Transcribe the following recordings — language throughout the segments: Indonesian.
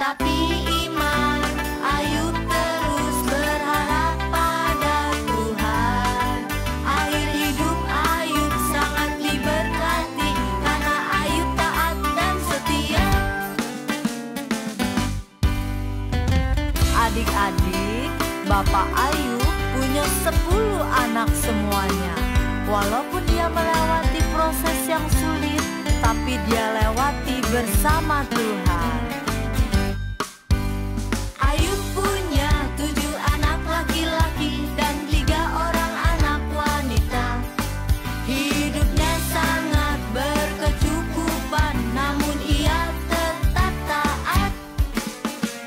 Tetapi iman Ayub terus berharap pada Tuhan. Akhir hidup Ayub sangat diberkati karena Ayub taat dan setia. Adik-adik, Bapak Ayub punya 10 anak semuanya. Walaupun dia melewati proses yang sulit, tapi dia lewati bersama Tuhan. Ayub punya 7 anak laki-laki dan 3 orang anak wanita. Hidupnya sangat berkecukupan, namun ia tetap taat.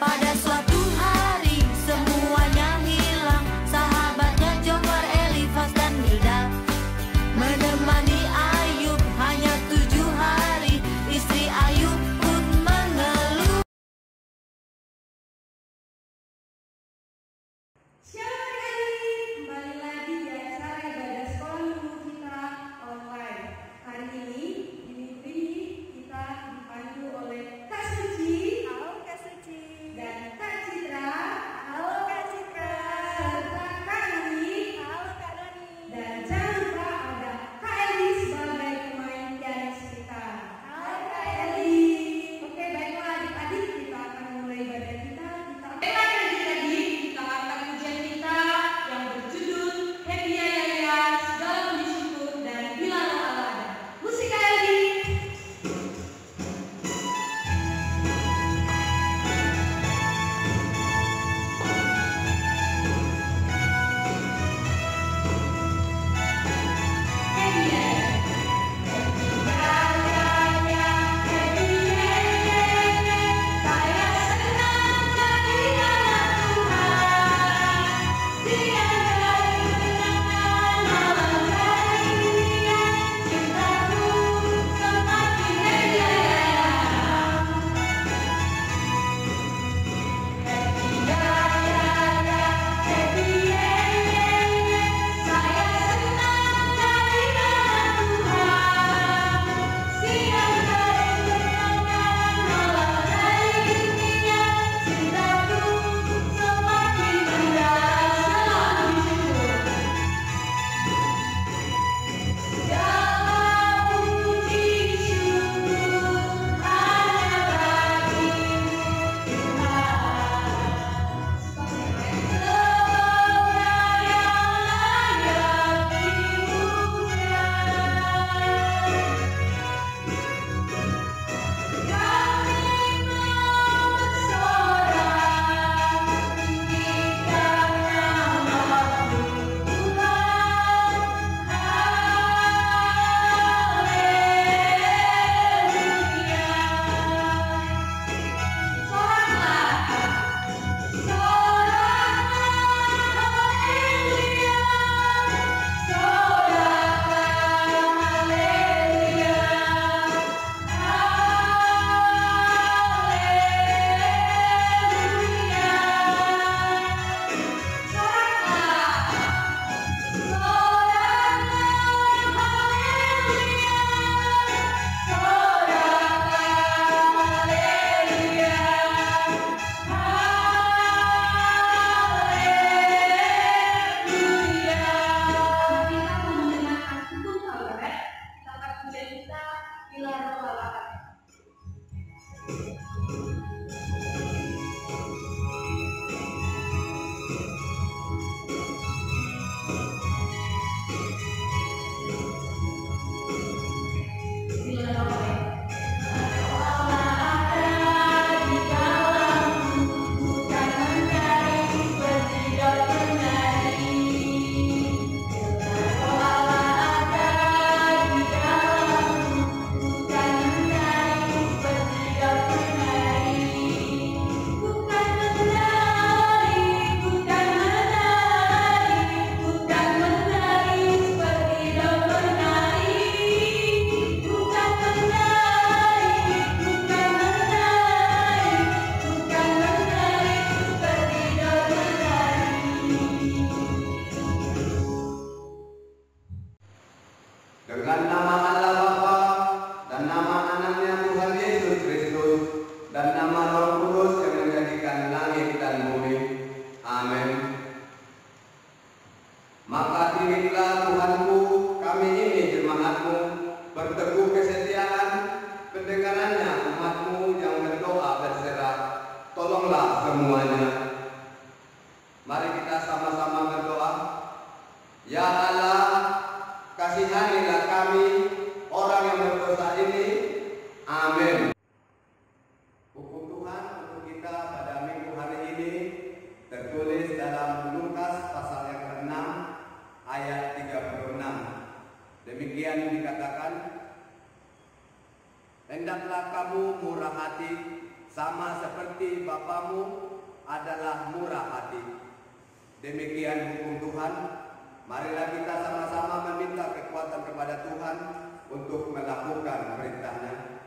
Pada suatu hari semuanya hilang. Sahabatnya Zophar, Elifaz dan Bildad menemani Ayub hanya 7 hari. Istri Ayub pun mengeluh. Shalom adik, kembali lagi di acara ibadah sekolah minggu kita online. Hari ini di minggu ini kita dipandu oleh Kak Suci. Halo Kak Suci. Dan Kak Citra. Halo Kak Citra. Serta Kak Nani. Halo Kak Nani. Dan jangan lupa ada Kak Eli sebagai pemain pianis kita. Halo Kak Eli. Oke, baiklah adik-adik, kita akan mulai ibadah kita. Baiklah adik-adik, kita akan ujian kita yang berjudul Happy Yaya, segala puji syukur dan bilalah Allah ada. Musik Kak Eli. Demikian dikatakan, hendaklah kamu murah hati, sama seperti Bapamu adalah murah hati. Demikian hukum Tuhan. Marilah kita sama-sama meminta kekuatan kepada Tuhan untuk melakukan perintah-Nya.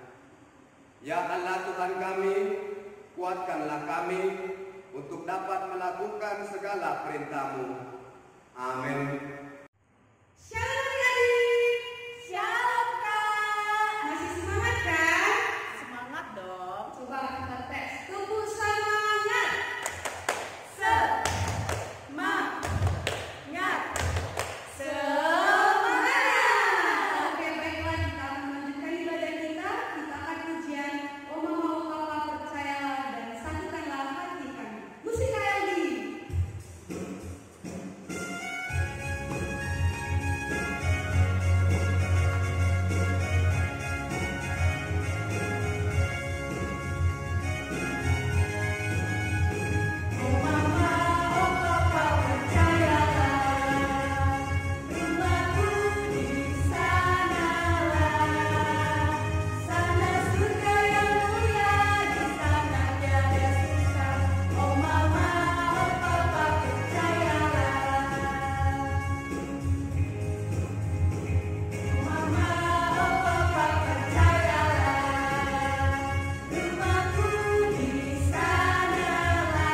Ya Allah Tuhan kami, kuatkanlah kami untuk dapat melakukan segala perintah-Mu. Amin. Shalom adik-adik. Shalom Kak. Masih semangat kan? Semangat dong. Coba kita tes. Tubuh semangat. Semangat. Semangat. Oke, baiklah, kita akan melanjutkan ibadah kita. Kita akan ujian Oh Mama Oh Papa percayalah dan satukanlah hati kami. Musik Aldi. Oh Mama Oh Papa percayalah, rumahku di sanalah, sana surga yang mulia, di sana tiada susah. Oh Mama Oh Papa percayalah. Mama Oh Papa percayalah, rumahku di sanalah,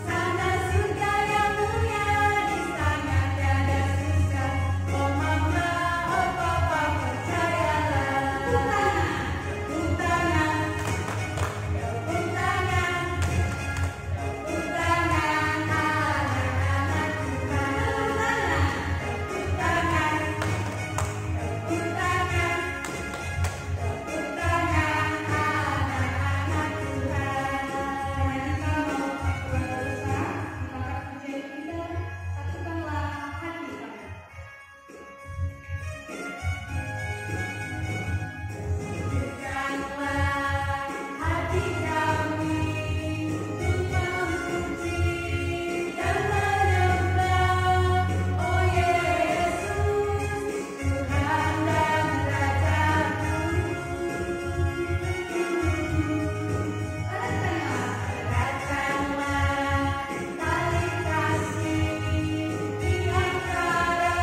sana surga yang mulia, di sana tiada susah. Oh Mama Oh Papa percayalah. Tepuk tangan, tepuk tangan, tepuk tangan, anak-anak Tuhan. Tepuk tangan, tepuk tangan, tepuk tangan, anak-anak Tuhan. Mari kita mau berdoa, kita akan ujian kita, satukanlah hati kami. Satukanlah hati kami untuk memuji dan menyembah, oh Yesus, Tuhan dan Rajaku. Eratkanlah tali kasih di antara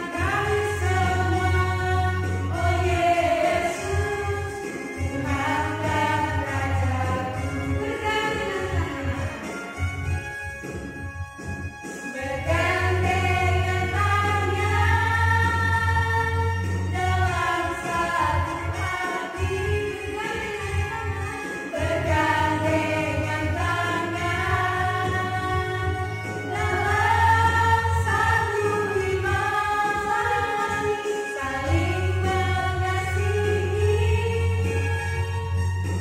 kami semua, oh Yesus, Tuhan dan Rajaku. Bergandengan tangan dalam satu hati, bergandengan tangan dalam satu iman, saling mengasihi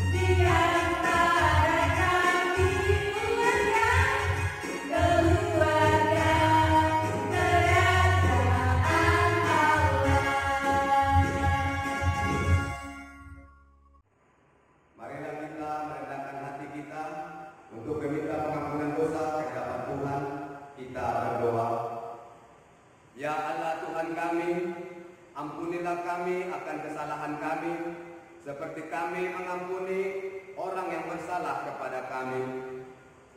di antara kami, keluarga kerajaan Allah. Marilah kita merendahkan hati kita untuk meminta pengampunan dosa ke hadapan Tuhan. Kita berdoa. Ya Allah Tuhan kami, ampunilah kami akan kesalahan kami, seperti kami mengampuni orang yang bersalah kepada kami.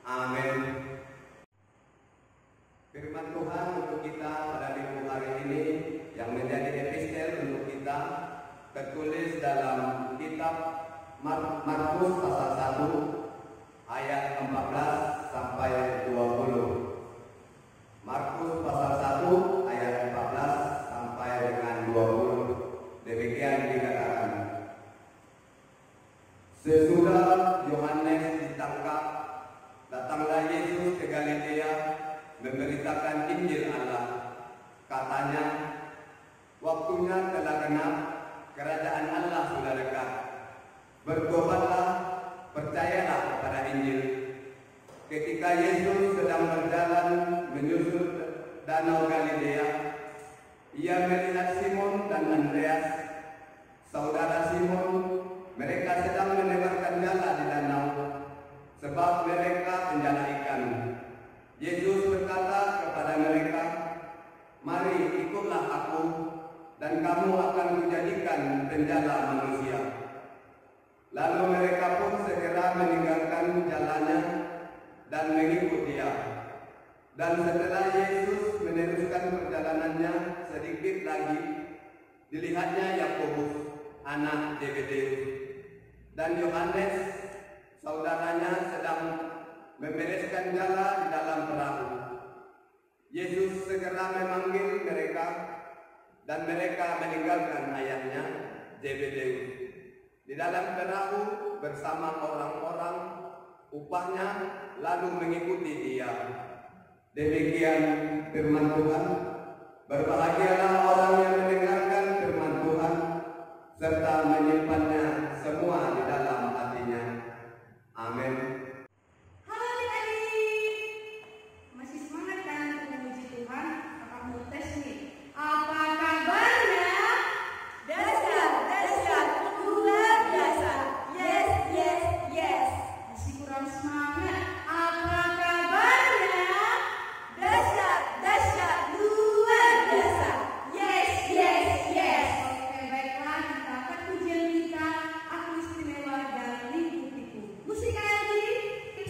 Amin. Firman Tuhan untuk kita pada minggu hari ini yang menjadi epistel untuk kita tertulis dalam kitab Markus pasal 1 ayat 14 sampai 20. Markus pasal 1 ayat 14 sampai dengan 20. Demikian dikatakan. Sesudah Yohanes ditangkap, datanglah Yesus ke Galilea memberitakan Injil Allah. Katanya, waktunya telah genap, kerajaan Allah sudah dekat. Bertobatlah, percayalah kepada Injil. Ketika Yesus sedang berjalan menyusur danau Galilea, ia melihat Simon dan Andreas, saudara Simon. Mereka sedang melebarkan jala di danau, sebab mereka penjala ikan. Yesus berkata kepada mereka, "Mari ikutlah aku, Lalu mereka pun segera meninggalkan jalannya dan mengikut Dia. Dan setelah Yesus meneruskan perjalanannya sedikit lagi, dilihatnya Yakobus, anak Zebedeus, dan Yohanes, saudaranya, sedang membereskan jala di dalam perahu. Yesus segera memanggil mereka, dan mereka meninggalkan ayahnya Zebedeus di dalam perahu bersama orang-orang upahnya, lalu mengikuti Dia. Demikian firman Tuhan. Berbahagialah orang yang mendengarkan firman Tuhan serta menyimpannya semua di dalam hatinya. Amin. Halo adik-adik, masih semangat kan untuk memuji Tuhan? Kakak mau tes nih. Apa kabarnya? Dahsyat, luar biasa. Yes, yes, yes. Masih kurang semangat. Apa kabarnya? Dahsyat, luar biasa. Yes, yes, yes. Oke, baiklah, kita akan pujian kita. Aku istimewa dan lingkupiku. Musik adik.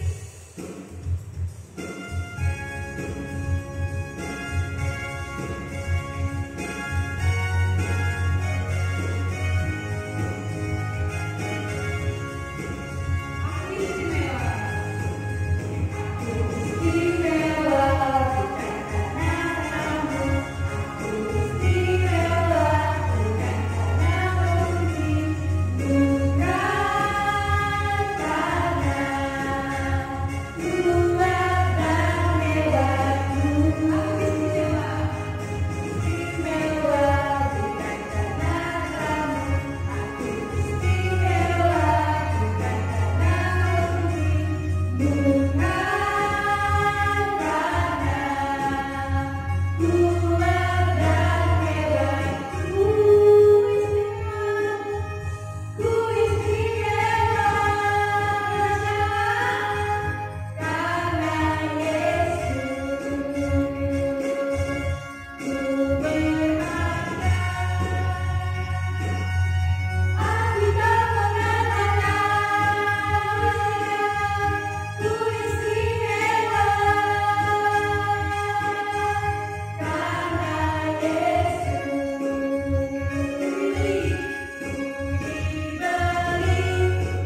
Aku istimewa. Aku istimewa, bukan karena kamu. Aku istimewa, bukan karena benci. Bukan karena kuat dan hebatku. Aku istimewa. Istimewa, bukan karena kamu. Aku istimewa, bukan karena benci. Bukan karena kuat dan hebatku. Ku istimewa, karena Yesus. Ku berharga. Aku tak mengatakan ku istimewa, karena Yesus. Dibeli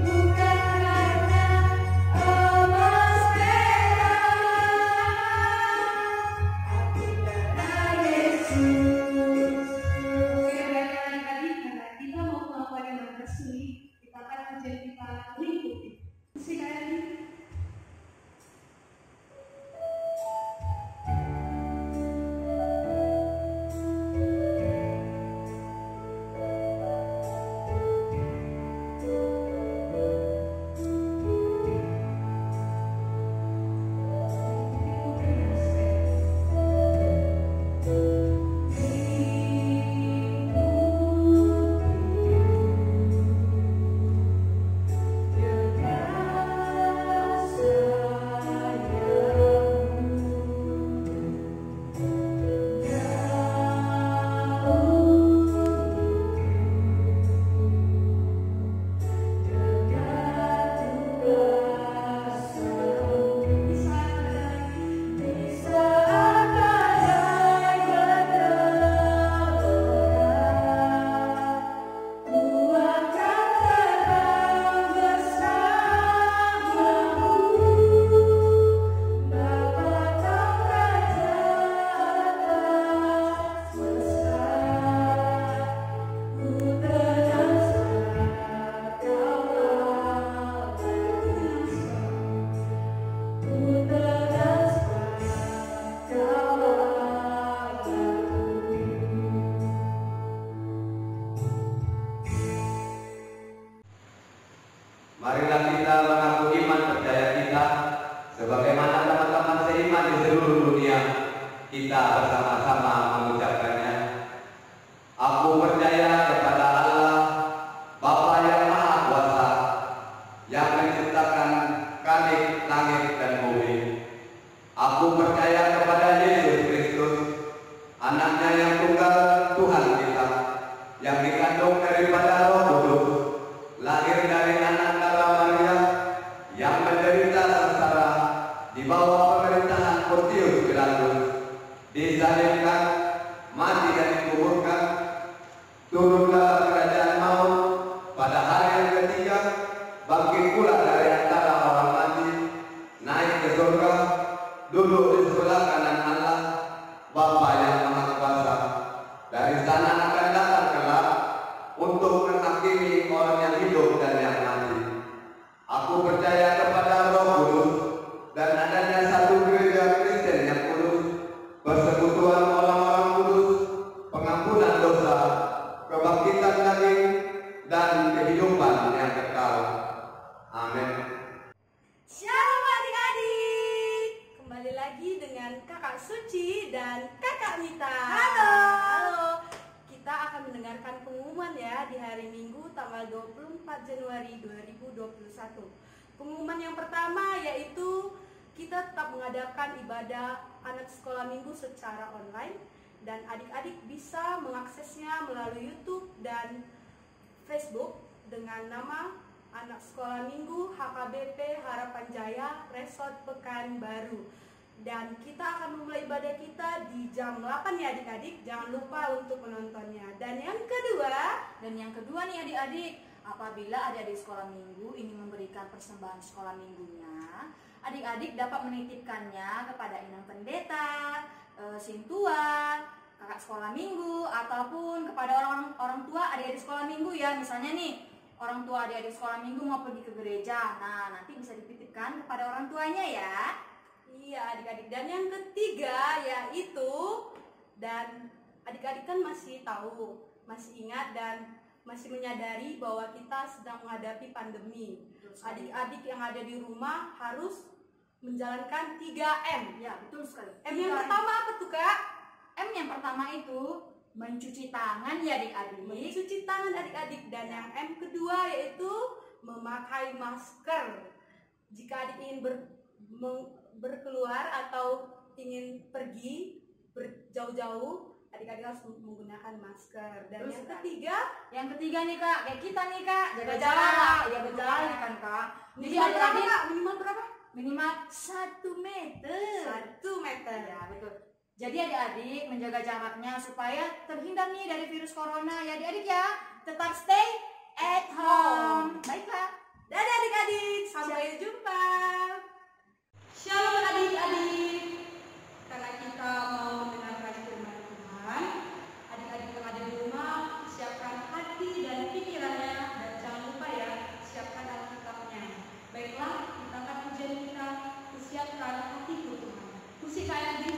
bukan karena emas perak, tapi karena Yesus. Oke, baiklah tadi karena kita mau melakukan yang bersih, kita akan pujian kita lingkupi. Musik adik. Marilah kita mengaku iman percaya kita sebagaimana teman-teman seiman di seluruh dunia. Kita bersama-sama mengucapkannya. Aku percaya kepada Allah, Bapa yang Maha Kuasa, yang menciptakan langit dan bumi. Aku percaya kepada Yesus Kristus, Anaknya yang tunggal, Tuhan kita, yang dikandung daripada Roh Kudus, lahir dari anak Amin. Shalom adik-adik. Kembali lagi dengan Kakak Suci dan Kakak Mita. Halo. Kita akan mendengarkan pengumuman ya di hari Minggu tanggal 24 Januari 2021. Pengumuman yang pertama yaitu kita tetap mengadakan ibadah anak sekolah minggu secara online dan adik-adik bisa mengaksesnya melalui YouTube dan Facebook dengan nama Anak Sekolah Minggu HKBP Harapan Jaya Resort Pekanbaru. Dan kita akan memulai ibadah kita di jam 8 ya adik-adik. Jangan lupa untuk menontonnya. Dan yang kedua nih adik-adik, apabila adik-adik sekolah minggu ini memberikan persembahan sekolah minggunya, adik-adik dapat menitipkannya kepada inang pendeta, sintua, kakak sekolah minggu, ataupun kepada orang tua adik-adik sekolah minggu ya. Misalnya nih, orang tua adik-adik sekolah minggu mau pergi ke gereja, nah nanti bisa dititipkan kepada orang tuanya ya. Iya adik-adik. Dan yang ketiga yaitu, dan adik-adik kan masih tahu, masih ingat dan masih menyadari bahwa kita sedang menghadapi pandemi. Adik-adik yang ada di rumah harus menjalankan 3M. Ya, betul sekali. M yang pertama apa tuh Kak? M yang pertama itu mencuci tangan ya adik-adik. Mencuci tangan adik-adik. Dan yang M kedua yaitu memakai masker. Jika adik ingin berkeluar atau ingin pergi berjauh-jauh, adik-adik harus menggunakan masker. Dan Terus, yang ketiga nih Kak, kayak kita nih Kak, jaga Jaga jarak. jarak. Ya betul kan Kak. Jadi minimal berapa adik-adik Kak? Minimal berapa? minimal 1 meter. 1 meter. Ya betul. Jadi adik-adik menjaga jaraknya supaya terhindar nih dari virus corona ya adik-adik ya. Tetap stay at home. Baiklah. Dadah adik-adik, sampai jumpa. Shalom adik-adik. Karena kita mau mendengarkan firman Tuhan, adik-adik yang ada di rumah siapkan hati dan pikirannya, dan jangan lupa ya, siapkan Alkitabnya. Baiklah, kita akan ujian kita, siapkan hatiku Tuhan. Musik kayak gini.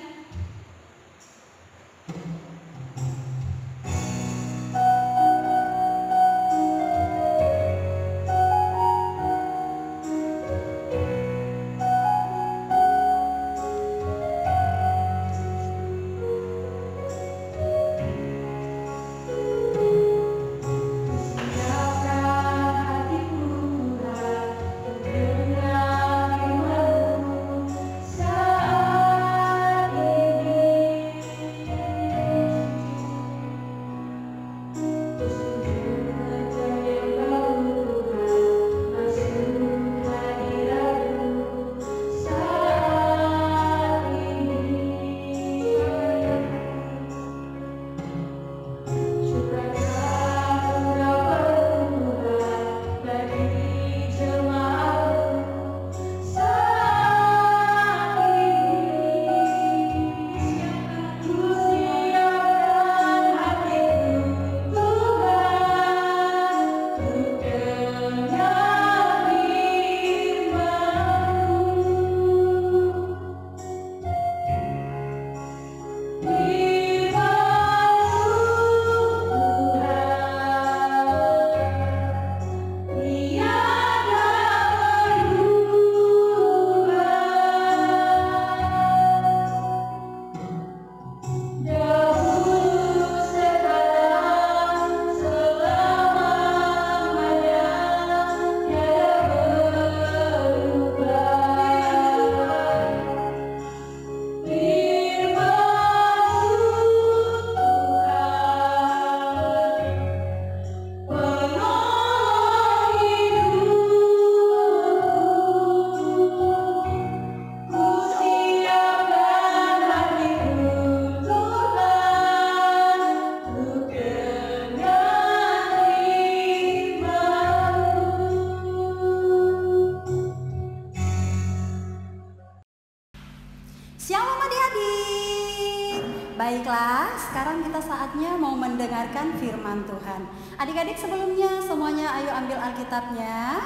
Shalom adik-adik. Baiklah, sekarang kita saatnya mau mendengarkan firman Tuhan. Adik-adik sebelumnya semuanya ayo ambil Alkitabnya.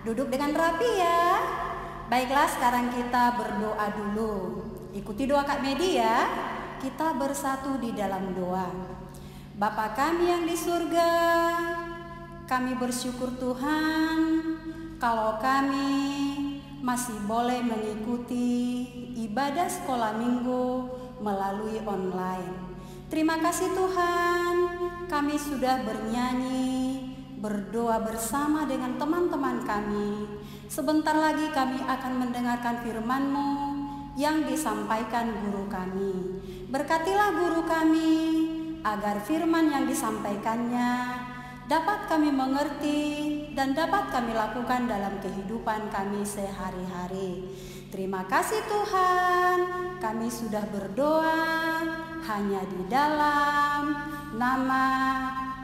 Duduk dengan rapi ya. Baiklah, sekarang kita berdoa dulu. Ikuti doa Kak Medi ya. Kita bersatu di dalam doa. Bapa kami yang di surga, kami bersyukur Tuhan kalau kami masih boleh mengikuti ibadah sekolah minggu melalui online. Terima kasih Tuhan, kami sudah bernyanyi, berdoa bersama dengan teman-teman kami. Sebentar lagi kami akan mendengarkan firman-Mu yang disampaikan guru kami. Berkatilah guru kami, agar firman yang disampaikannya dapat kami mengerti dan dapat kami lakukan dalam kehidupan kami sehari-hari. Terima kasih Tuhan, kami sudah berdoa hanya di dalam nama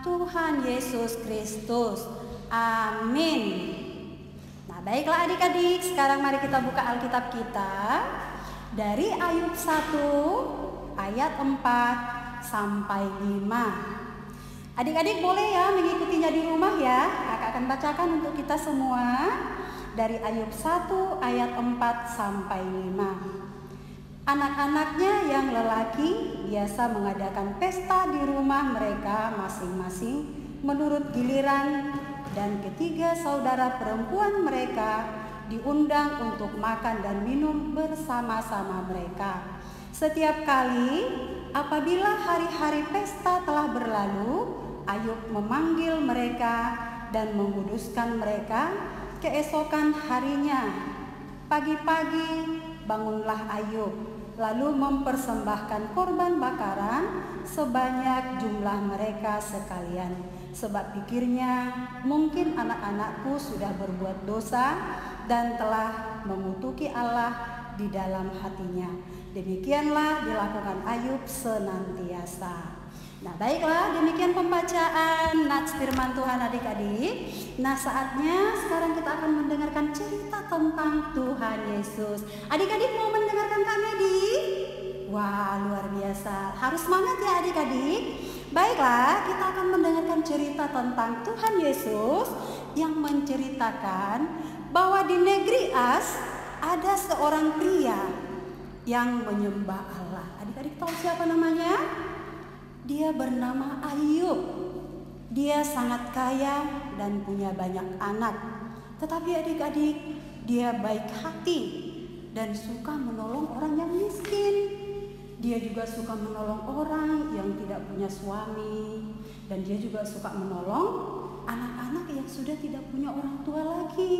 Tuhan Yesus Kristus. Amin. Nah, baiklah adik-adik, sekarang mari kita buka Alkitab kita dari Ayub 1 ayat 4 sampai 5. Adik-adik boleh ya mengikutinya di rumah ya. Kakak akan bacakan untuk kita semua dari Ayub 1 ayat 4 sampai 5. Anak-anaknya yang lelaki biasa mengadakan pesta di rumah mereka masing-masing menurut giliran, dan ketiga saudara perempuan mereka diundang untuk makan dan minum bersama-sama mereka. Setiap kali apabila hari-hari pesta telah berlalu, Ayub memanggil mereka dan menguduskan mereka. Keesokan harinya, pagi-pagi bangunlah Ayub, lalu mempersembahkan korban bakaran sebanyak jumlah mereka sekalian. Sebab pikirnya, mungkin anak-anakku sudah berbuat dosa dan telah mengutuki Allah di dalam hatinya. Demikianlah dilakukan Ayub senantiasa. Nah, baiklah, demikian pembacaan nats firman Tuhan adik-adik. Nah, saatnya sekarang kita akan mendengarkan cerita tentang Tuhan Yesus. Adik-adik mau mendengarkan kami, adik? Wah, luar biasa. Harus semangat ya adik-adik. Baiklah, kita akan mendengarkan cerita tentang Tuhan Yesus yang menceritakan bahwa di negeri As ada seorang pria yang menyembah Allah. Adik-adik tahu siapa namanya? Dia bernama Ayub. Dia sangat kaya dan punya banyak anak. Tetapi adik-adik, dia baik hati dan suka menolong orang yang miskin. Dia juga suka menolong orang yang tidak punya suami. Dan dia juga suka menolong anak-anak yang sudah tidak punya orang tua lagi.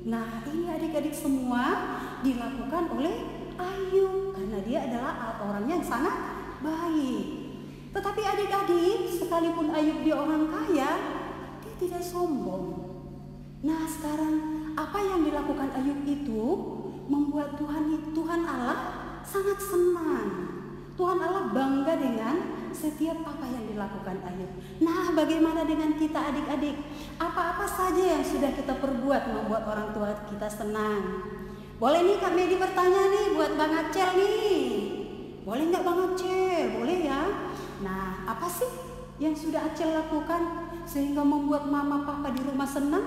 Nah, ini adik-adik semua dilakukan oleh Ayub karena dia adalah orang yang sangat baik. Tetapi adik-adik, sekalipun Ayub dia orang kaya, dia tidak sombong. Nah, sekarang apa yang dilakukan Ayub itu membuat Tuhan Allah sangat senang. Tuhan Allah bangga dengan setiap apa yang dilakukan Ayub. Nah, bagaimana dengan kita adik-adik? Apa-apa saja yang sudah kita perbuat membuat orang tua kita senang? Boleh nih Kak Medi bertanya nih buat Bang Acel nih. Boleh nggak Bang Acel? Boleh ya. Nah, apa sih yang sudah Acel lakukan sehingga membuat mama papa di rumah senang?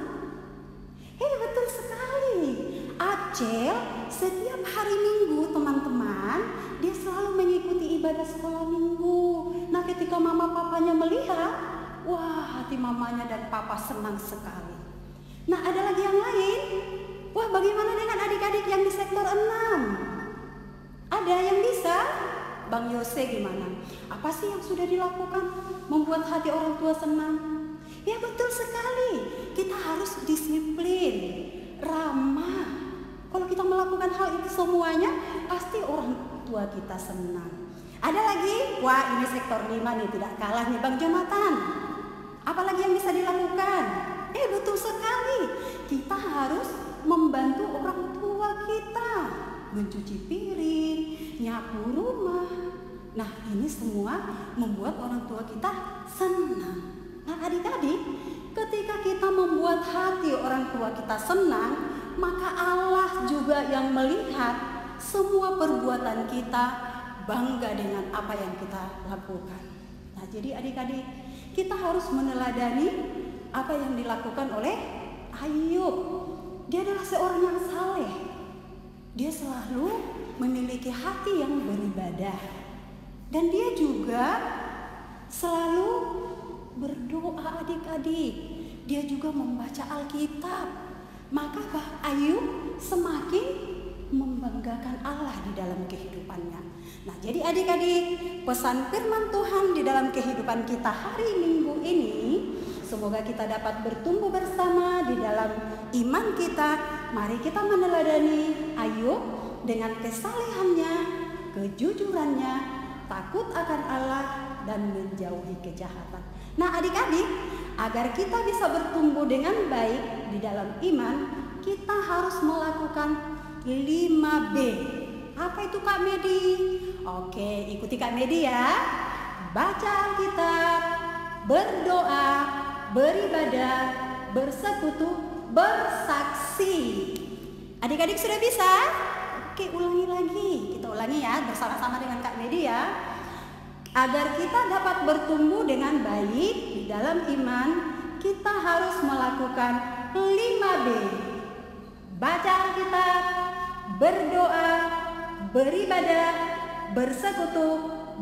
Betul sekali. Acel setiap hari Minggu teman-teman, dia selalu mengikuti ibadah sekolah Minggu. Nah, ketika mama papanya melihat, wah, hati mamanya dan papa senang sekali. Nah, ada lagi yang lain. Wah, bagaimana dengan adik-adik yang di sektor 6? Ada yang bisa? Bang Yose gimana? Apa sih yang sudah dilakukan membuat hati orang tua senang? Ya betul sekali, kita harus disiplin, ramah. Kalau kita melakukan hal itu semuanya, pasti orang tua kita senang. Ada lagi? Wah, ini sektor 5 nih, tidak kalah nih Bang Jonathan. Apalagi yang bisa dilakukan? Betul sekali, kita harus membantu orang tua kita, mencuci piring, nyapu rumah. Nah, ini semua membuat orang tua kita senang. Nah, adik-adik, ketika kita membuat hati orang tua kita senang, maka Allah juga yang melihat semua perbuatan kita, bangga dengan apa yang kita lakukan. Nah, jadi adik-adik, kita harus meneladani apa yang dilakukan oleh Ayub. Dia adalah seorang yang saleh. Dia selalu memiliki hati yang beribadah. Dan dia juga selalu berdoa adik-adik. Dia juga membaca Alkitab. membanggakan Allah di dalam kehidupannya. Nah, jadi adik-adik, pesan firman Tuhan di dalam kehidupan kita hari Minggu ini, semoga kita dapat bertumbuh bersama di dalam iman kita. Mari kita meneladani Ayub dengan kesalehannya, kejujurannya, takut akan Allah, dan menjauhi kejahatan. Nah, adik-adik, agar kita bisa bertumbuh dengan baik di dalam iman, kita harus melakukan 5B. Apa itu Kak Medi? Oke, ikuti Kak Medi ya. Baca Alkitab, berdoa, beribadah, bersekutu, bersaksi. Adik-adik sudah bisa? Oke, ulangi lagi. Kita ulangi ya bersama-sama dengan Kak Medi ya. Agar kita dapat bertumbuh dengan baik di dalam iman, kita harus melakukan 5B. Baca Alkitab, berdoa, beribadah, bersekutu,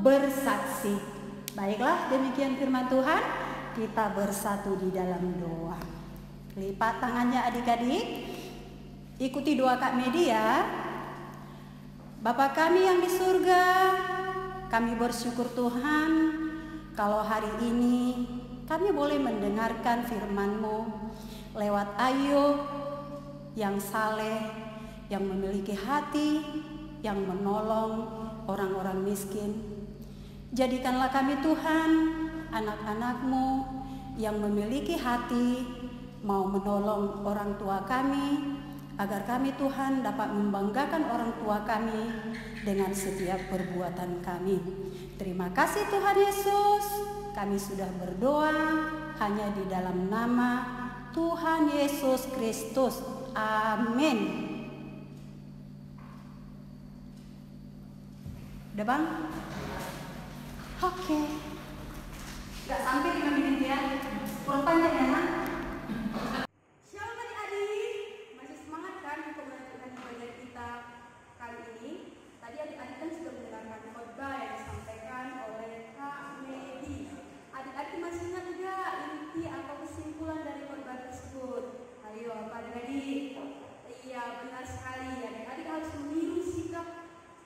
bersaksi. Baiklah, demikian firman Tuhan. Kita bersatu di dalam doa. Lipat tangannya adik-adik. Ikuti doa Kak Medi ya. Bapa kami yang di surga, kami bersyukur Tuhan kalau hari ini kami boleh mendengarkan firman-Mu lewat Ayub yang saleh, yang memiliki hati, yang menolong orang-orang miskin. Jadikanlah kami Tuhan, anak-anak-Mu yang memiliki hati, mau menolong orang tua kami, agar kami Tuhan dapat membanggakan orang tua kami dengan setiap perbuatan kami. Terima kasih Tuhan Yesus, kami sudah berdoa hanya di dalam nama Tuhan Yesus Kristus. Amin. Udah Bang? Oke. Gak sampai 5 menit ya. Kurang panjang ya Bang? Shalom adik-adik, masih semangat kan untuk melanjutkan ibadah kita kali ini? Tadi adik-adik kan sudah mendengarkan khotbah yang disampaikan oleh Kak Medi. Adik-adik masih ingat tidak inti atau kesimpulan dari khotbah tersebut? Ayo apa adik-adik? Iya benar sekali, adik-adik harus meniru sikap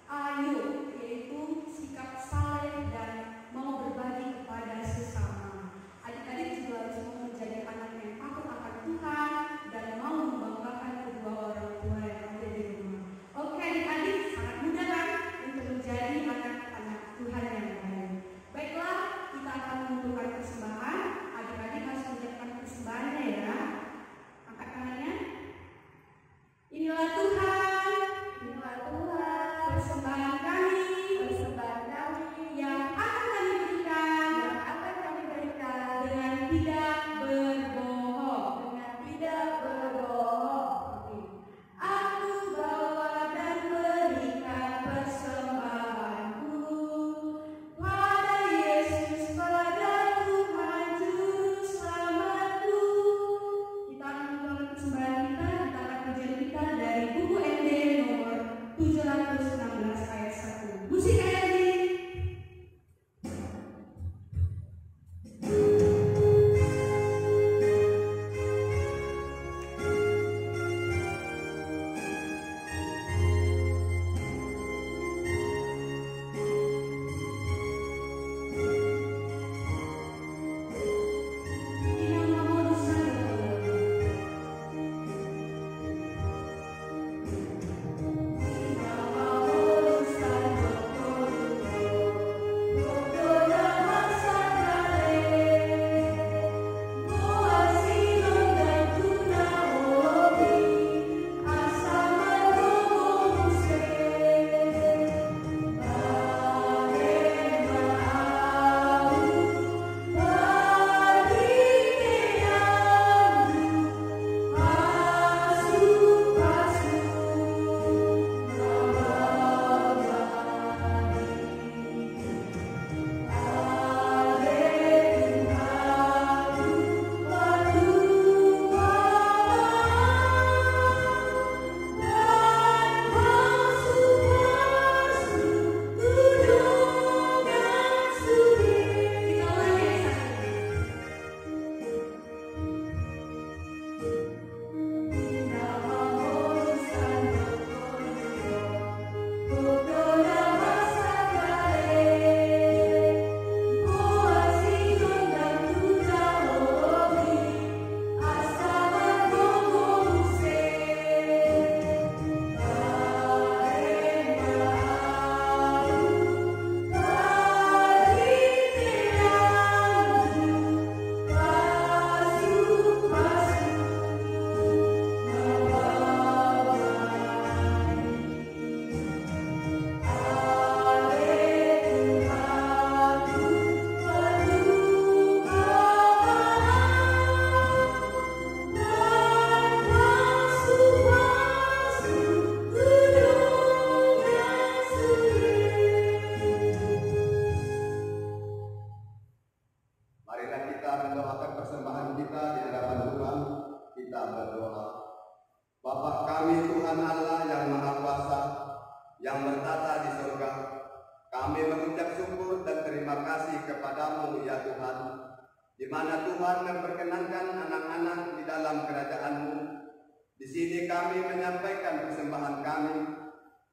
Ayub, yaitu sikap saleh dan mau berbagi kepada sesama. Adik-adik juga harus mau menjadi anak yang takut akan Tuhan dan mau membanggakan kedua orang tua yang ada di rumah. Oke adik-adik, sangat mudah kan untuk menjadi anak-anak Tuhan yang baik. Baiklah, kita akan menentukan persembahan. Adik-adik harus menyiapkan persembahannya ya. Angkat tangannya. Inilah Tuhan Allah yang Maha Kuasa, yang bertata di surga, kami mengucap syukur dan terima kasih kepadamu ya Tuhan, di mana Tuhan memperkenankan anak-anak di dalam kerajaan-Mu. Di sini kami menyampaikan persembahan kami,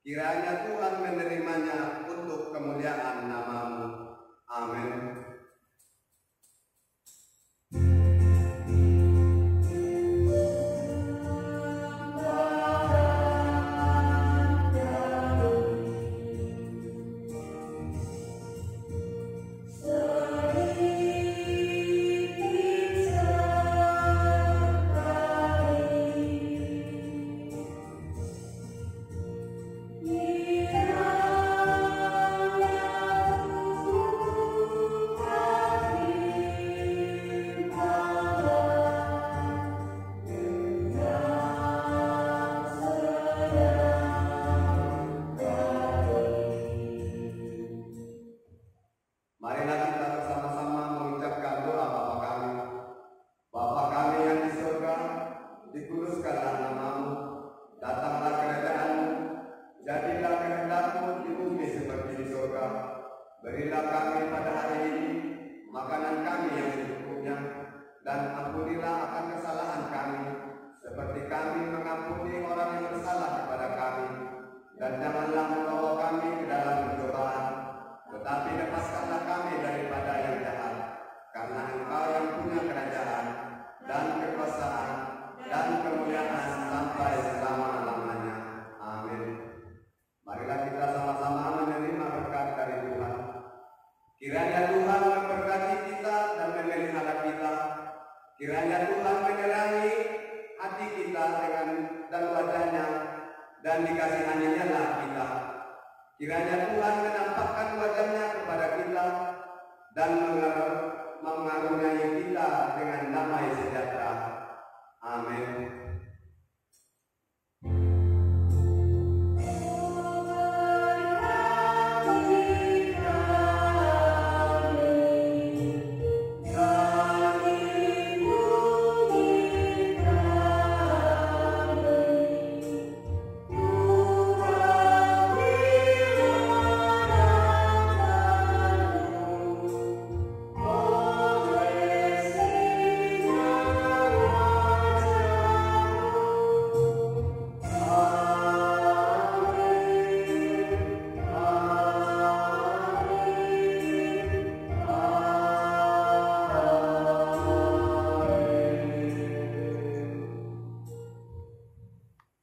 kiranya Tuhan menerimanya untuk kemuliaan nama-Mu. Amin. Marilah kita bersama-sama mengucapkan doa Bapa kami. Bapa kami yang di surga, dikuduskanlah nama-Mu, datanglah kerajaan-Mu, jadilah kehendak-Mu di bumi seperti di surga. Berilah kami pada hari ini makanan kami yang secukupnya, dan ampunilah akan kesalahan kami, seperti kami mengampuni orang yang bersalah kepada kami. Dan janganlah membawa kami ke dalam pencobaan, tetapi lepaskanlah kami daripada yang jahat, karena Engkau yang punya kerajaan dan kekuasaan dan kemuliaan sampai selama-lamanya. Amin. Marilah kita sama-sama menerima berkat dari Tuhan. Kiranya Tuhan memberkati kita dan memelihara kita. Kiranya Tuhan menerangi hati kita dan wajah-Nya, dan dikasihaninya lah kita. Kiranya Tuhan menampakkan wajah-Nya kepada kita dan mengaruniai kita dengan damai sejahtera. Amin.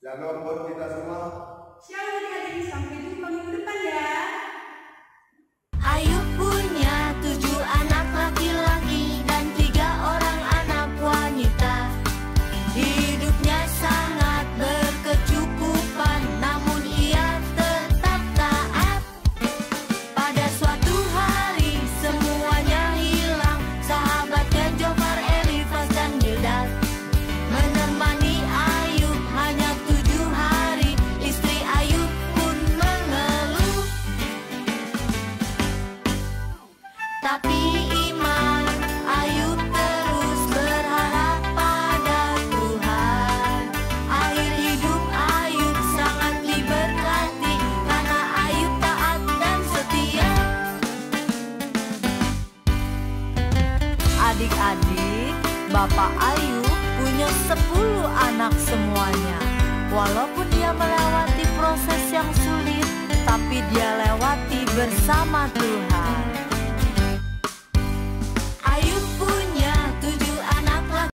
Shalom buat kita semua. Shalom adik-adik, sampai jumpa minggu depan ya. Ayub punya 7 anak laki-laki dan 3 orang anak wanita. Hidupnya sangat berkecukupan, namun ia tetap taat. Pada suatu hari semuanya hilang. Sahabatnya Jofar, Elifaz dan Bildad menemani Ayub hanya 7 hari. Istri Ayub pun mengeluh, tapi iman Ayub terus berharap pada Tuhan. Akhir hidup Ayub sangat diberkati, karena Ayub taat dan setia. Adik-adik, Bapak Ayub punya 10 anak semuanya. Walaupun dia melewati proses yang sulit, tapi dia lewati bersama Tuhan.